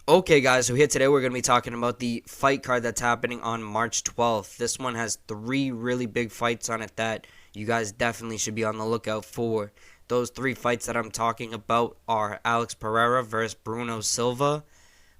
Okay, guys, so here today we're going to be talking about the fight card that's happening on March 12th. This one has three really big fights on it that you guys definitely should be on the lookout for. Those three fights that I'm talking about are Alex Pereira versus Bruno Silva,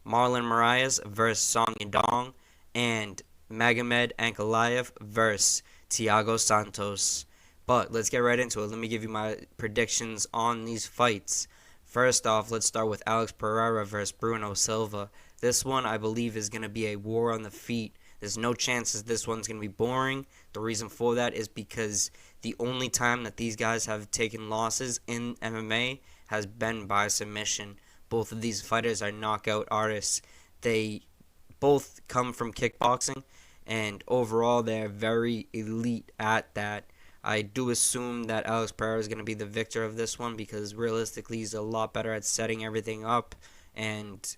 Marlon Moraes versus Song Yadong, and Magomed Ankalaev versus Thiago Santos. But let's get right into it. Let me give you my predictions on these fights. First off, let's start with Alex Pereira versus Bruno Silva. This one, I believe, is going to be a war on the feet. There's no chances this one's going to be boring. The reason for that is because the only time that these guys have taken losses in MMA has been by submission. Both of these fighters are knockout artists. They both come from kickboxing, and overall, they're very elite at that. I do assume that Alex Pereira is going to be the victor of this one because realistically he's a lot better at setting everything up, and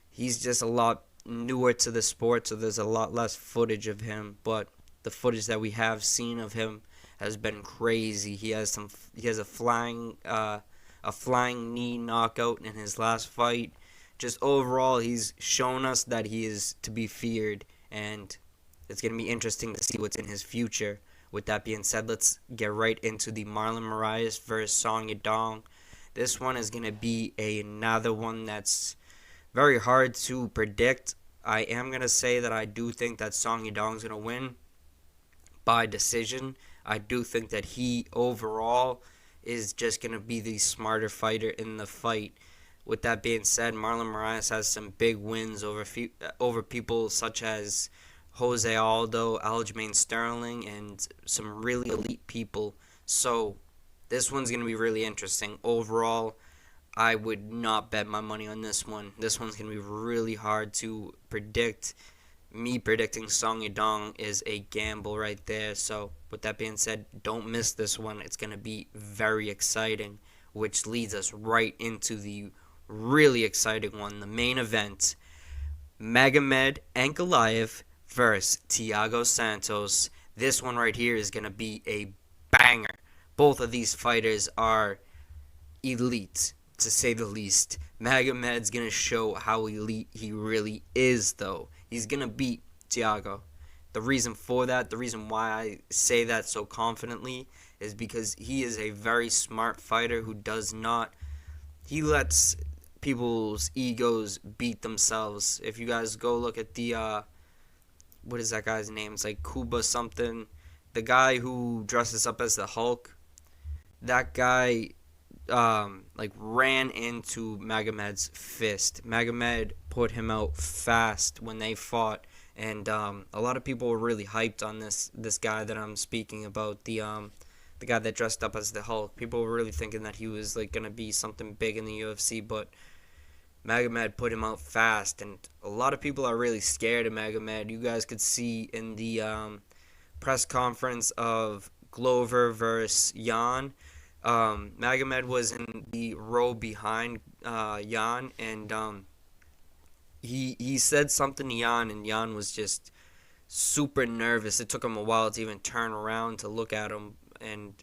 he's just a lot newer to the sport, so there's a lot less footage of him. But the footage that we have seen of him has been crazy. He has a flying knee knockout in his last fight. Just overall, he's shown us that he is to be feared, and it's going to be interesting to see what's in his future. With that being said, let's get right into the Marlon Moraes versus Song Yadong. This one is going to be another one that's very hard to predict. I am going to say that I do think that Song Yadong is going to win by decision. I do think that he overall is just going to be the smarter fighter in the fight. With that being said, Marlon Moraes has some big wins over people such as Jose Aldo, Aljamain Sterling, and some really elite people. So this one's going to be really interesting. Overall, I would not bet my money on this one. This one's going to be really hard to predict. Me predicting Song Yadong is a gamble right there. So with that being said, don't miss this one. It's going to be very exciting, which leads us right into the really exciting one, the main event. Magomed Ankalaev versus Thiago Santos. This one right here is going to be a banger. Both of these fighters are elite, to say the least. Magomed's going to show how elite he really is, though. He's going to beat Thiago. The reason for that, the reason why I say that so confidently, is because he is a very smart fighter who does not... He lets people's egos beat themselves. If you guys go look at the... what is that guy's name? It's like Kuba something. The guy who dresses up as the Hulk. That guy ran into Magomed's fist. Magomed put him out fast when they fought, and a lot of people were really hyped on this guy that I'm speaking about, the guy that dressed up as the Hulk. People were really thinking that he was like gonna be something big in the UFC, but Magomed put him out fast, and a lot of people are really scared of Magomed. You guys could see in the press conference of Glover versus Jan, Magomed was in the row behind Jan, and he said something to Jan, and Jan was just super nervous. It took him a while to even turn around to look at him, and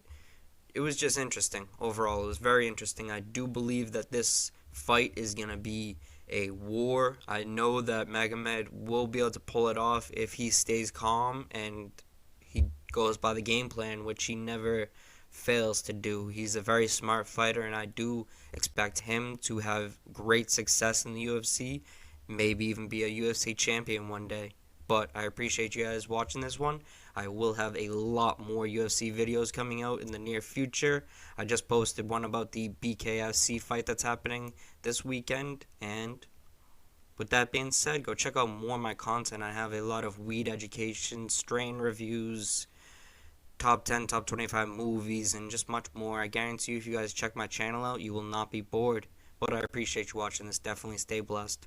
it was just interesting. Overall, it was very interesting. I do believe that this fight is going to be a war. I know that Magomed will be able to pull it off if he stays calm and he goes by the game plan, which he never fails to do. He's a very smart fighter, and I do expect him to have great success in the UFC, maybe even be a UFC champion one day. But I appreciate you guys watching this one. I will have a lot more UFC videos coming out in the near future. I just posted one about the BKFC fight that's happening this weekend. And with that being said, go check out more of my content. I have a lot of weed education, strain reviews, top 10, top 25 movies, and just much more. I guarantee you, if you guys check my channel out, you will not be bored. But I appreciate you watching this. Definitely stay blessed.